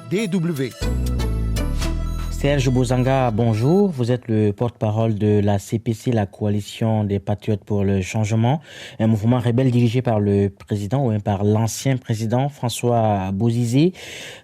DW. Serge Bozanga, bonjour. Vous êtes le porte-parole de la CPC, la Coalition des Patriotes pour le Changement, un mouvement rebelle dirigé par le président ou par l'ancien président François Bozizé.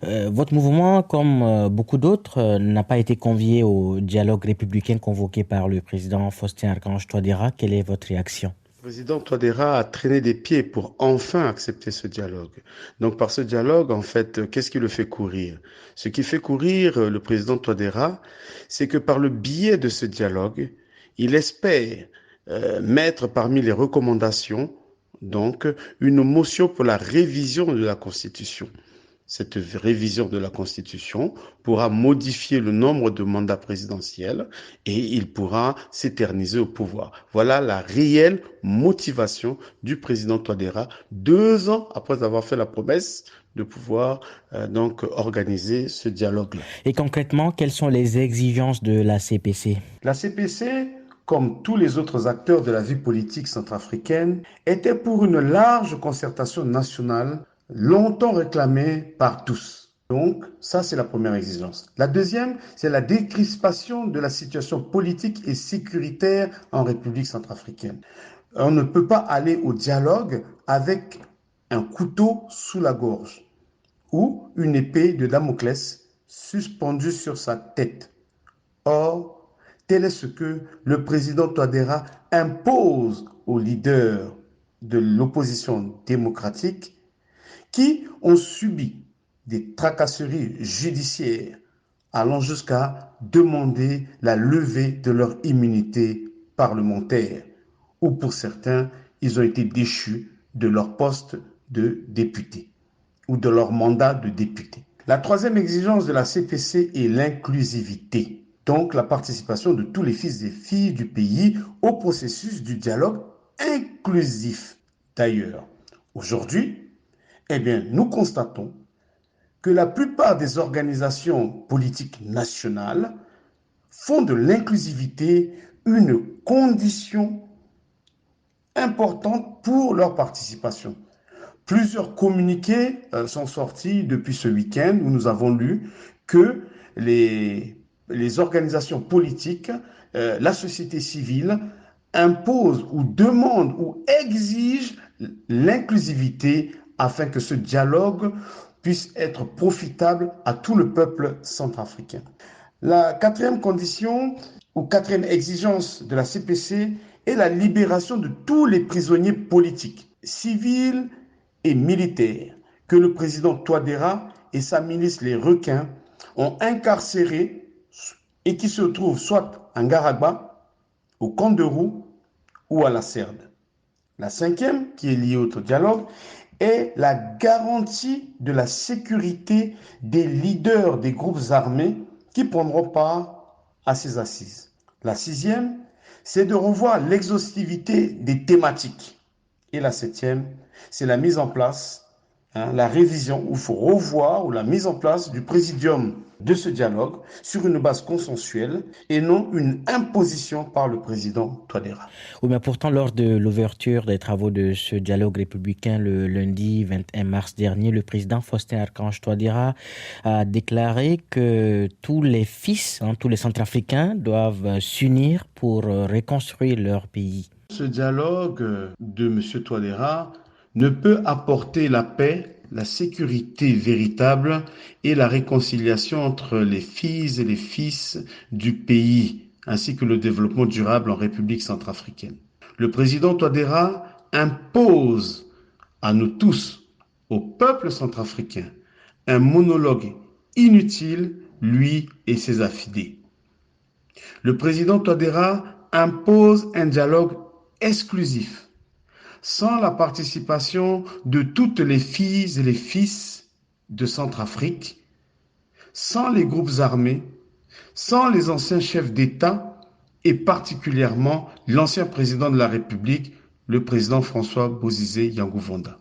Votre mouvement, comme beaucoup d'autres, n'a pas été convié au dialogue républicain convoqué par le président Faustin-Archange Touadéra. Quelle est votre réaction ? Le président Touadéra a traîné des pieds pour enfin accepter ce dialogue. Donc par ce dialogue, en fait, qu'est-ce qui le fait courir ? Ce qui fait courir le président Touadéra, c'est que par le biais de ce dialogue, il espère mettre parmi les recommandations donc une motion pour la révision de la Constitution. Cette révision de la Constitution pourra modifier le nombre de mandats présidentiels et il pourra s'éterniser au pouvoir. Voilà la réelle motivation du président Touadéra, 2 ans après avoir fait la promesse de pouvoir donc organiser ce dialogue-là. Et concrètement, quelles sont les exigences de la CPC ? La CPC, comme tous les autres acteurs de la vie politique centrafricaine, était pour une large concertation nationale longtemps réclamée par tous. Donc, ça, c'est la première exigence. La deuxième, c'est la décrispation de la situation politique et sécuritaire en République centrafricaine. On ne peut pas aller au dialogue avec un couteau sous la gorge ou une épée de Damoclès suspendue sur sa tête. Or, tel est ce que le président Touadéra impose aux leaders de l'opposition démocratique qui ont subi des tracasseries judiciaires allant jusqu'à demander la levée de leur immunité parlementaire, ou pour certains, ils ont été déchus de leur poste de député ou de leur mandat de député. La troisième exigence de la CPC est l'inclusivité, donc la participation de tous les fils et filles du pays au processus du dialogue inclusif. D'ailleurs, aujourd'hui, nous constatons que la plupart des organisations politiques nationales font de l'inclusivité une condition importante pour leur participation. Plusieurs communiqués sont sortis depuis ce week-end où nous avons lu que les organisations politiques, la société civile, imposent ou demandent ou exigent l'inclusivité afin que ce dialogue puisse être profitable à tout le peuple centrafricain. La quatrième condition ou quatrième exigence de la CPC est la libération de tous les prisonniers politiques, civils et militaires que le président Touadéra et sa milice les requins ont incarcérés et qui se trouvent soit en Garagba, au Kanderou ou à la Cerde. La cinquième, qui est liée au dialogue, est la garantie de la sécurité des leaders des groupes armés qui prendront part à ces assises. La sixième, c'est de revoir l'exhaustivité des thématiques. Et la septième, c'est la mise en place, la révision, où il faut revoir, ou la mise en place du présidium de ce dialogue sur une base consensuelle et non une imposition par le président Touadéra. Oui, mais pourtant, lors de l'ouverture des travaux de ce dialogue républicain le lundi 21 mars dernier, le président Faustin-Archange Touadéra a déclaré que tous les fils, tous les Centrafricains doivent s'unir pour reconstruire leur pays. Ce dialogue de M. Touadéra ne peut apporter la paix, la sécurité véritable et la réconciliation entre les filles et les fils du pays, ainsi que le développement durable en République centrafricaine. Le président Touadéra impose à nous tous, au peuple centrafricain, un monologue inutile, lui et ses affidés. Le président Touadéra impose un dialogue exclusif, sans la participation de toutes les filles et les fils de Centrafrique, sans les groupes armés, sans les anciens chefs d'État et particulièrement l'ancien président de la République, le président François Bozizé Yangouvanda.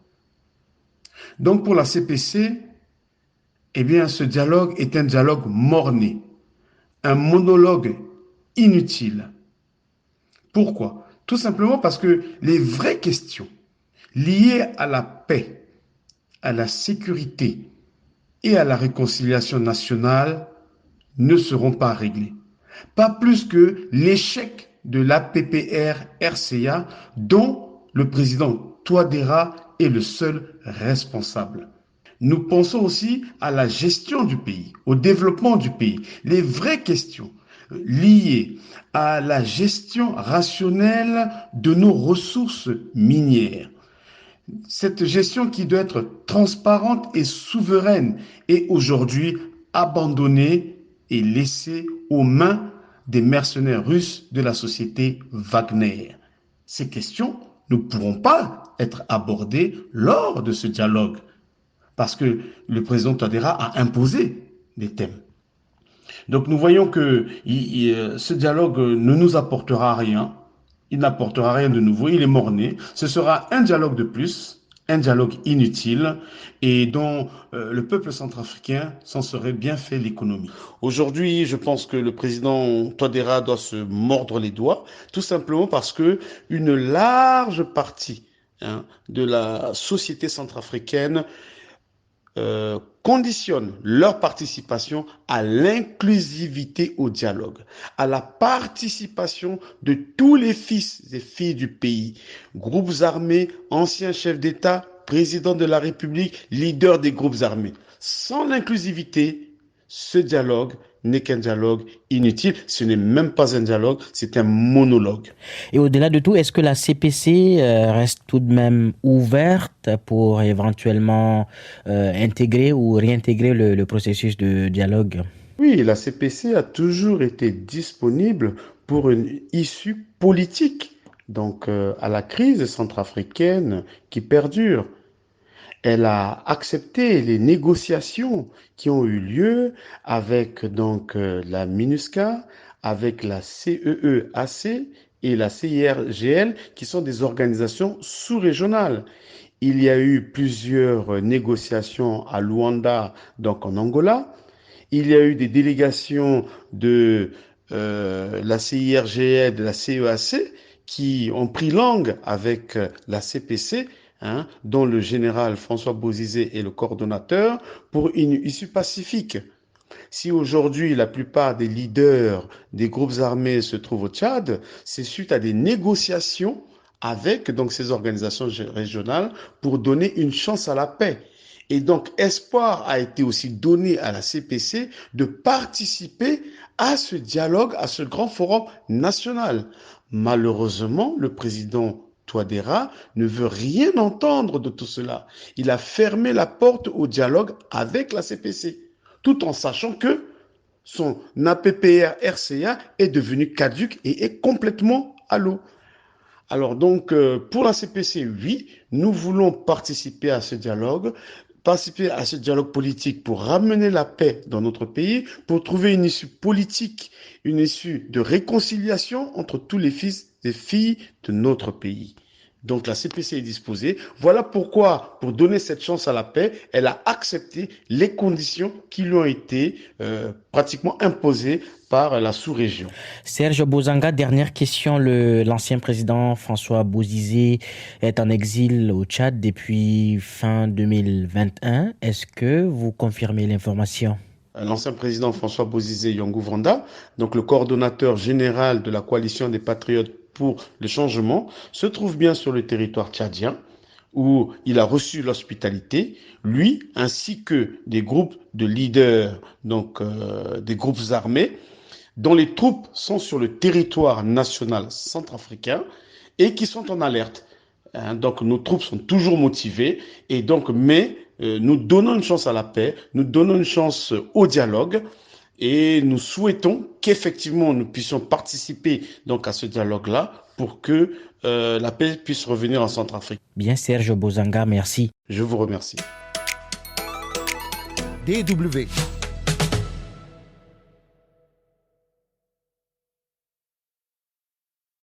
Donc pour la CPC, ce dialogue est un dialogue mort-né, un monologue inutile. Pourquoi ? Tout simplement parce que les vraies questions liées à la paix, à la sécurité et à la réconciliation nationale ne seront pas réglés. Pas plus que l'échec de l'APPR-RCA dont le président Touadéra est le seul responsable. Nous pensons aussi à la gestion du pays, au développement du pays, les vraies questions liées à la gestion rationnelle de nos ressources minières. Cette gestion qui doit être transparente et souveraine est aujourd'hui abandonnée et laissée aux mains des mercenaires russes de la société Wagner. Ces questions ne pourront pas être abordées lors de ce dialogue parce que le président Touadéra a imposé des thèmes. Donc nous voyons que ce dialogue ne nous apportera rien, il n'apportera rien de nouveau, il est mort-né. Ce sera un dialogue de plus, un dialogue inutile et dont le peuple centrafricain s'en serait bien fait l'économie. Aujourd'hui, je pense que le président Touadéra doit se mordre les doigts, tout simplement parce que une large partie de la société centrafricaine conditionnent leur participation à l'inclusivité au dialogue, à la participation de tous les fils et filles du pays, groupes armés, anciens chefs d'État, président de la République, leaders des groupes armés. Sans l'inclusivité, ce dialogue n'est qu'un dialogue inutile. Ce n'est même pas un dialogue, c'est un monologue. Et au-delà de tout, est-ce que la CPC reste tout de même ouverte pour éventuellement intégrer ou réintégrer le processus de dialogue? Oui, la CPC a toujours été disponible pour une issue politique, donc à la crise centrafricaine qui perdure. Elle a accepté les négociations qui ont eu lieu avec donc la MINUSCA, avec la CEEAC et la CIRGL, qui sont des organisations sous-régionales. Il y a eu plusieurs négociations à Luanda, donc en Angola. Il y a eu des délégations de la CIRGL, de la CEAC, qui ont pris langue avec la CPC, dont le général François Bozizé est le coordonnateur, pour une issue pacifique. Si aujourd'hui la plupart des leaders des groupes armés se trouvent au Tchad, c'est suite à des négociations avec donc ces organisations régionales pour donner une chance à la paix. Et donc, espoir a été aussi donné à la CPC de participer à ce dialogue, à ce grand forum national. Malheureusement, le président Touadéra ne veut rien entendre de tout cela. Il a fermé la porte au dialogue avec la CPC, tout en sachant que son APPR-RCA est devenu caduc et est complètement à l'eau. Alors donc, pour la CPC, oui, nous voulons participer à ce dialogue politique pour ramener la paix dans notre pays, pour trouver une issue politique, une issue de réconciliation entre tous les fils et filles de notre pays. Donc la CPC est disposée. Voilà pourquoi, pour donner cette chance à la paix, elle a accepté les conditions qui lui ont été pratiquement imposées par la sous-région. Serge Bozanga, dernière question. L'ancien président François Bozizé est en exil au Tchad depuis fin 2021. Est-ce que vous confirmez l'information? L'ancien président François Bozizé Yongou Vanda, donc le coordonnateur général de la coalition des patriotes pour le changement, se trouve bien sur le territoire tchadien où il a reçu l'hospitalité, lui ainsi que des groupes de leaders, donc des groupes armés, dont les troupes sont sur le territoire national centrafricain et qui sont en alerte. Donc nos troupes sont toujours motivées et donc nous donnons une chance à la paix, nous donnons une chance au dialogue et nous souhaitons qu'effectivement nous puissions participer donc à ce dialogue-là pour que la paix puisse revenir en Centrafrique. Bien, Serge Bozanga, merci. Je vous remercie. DW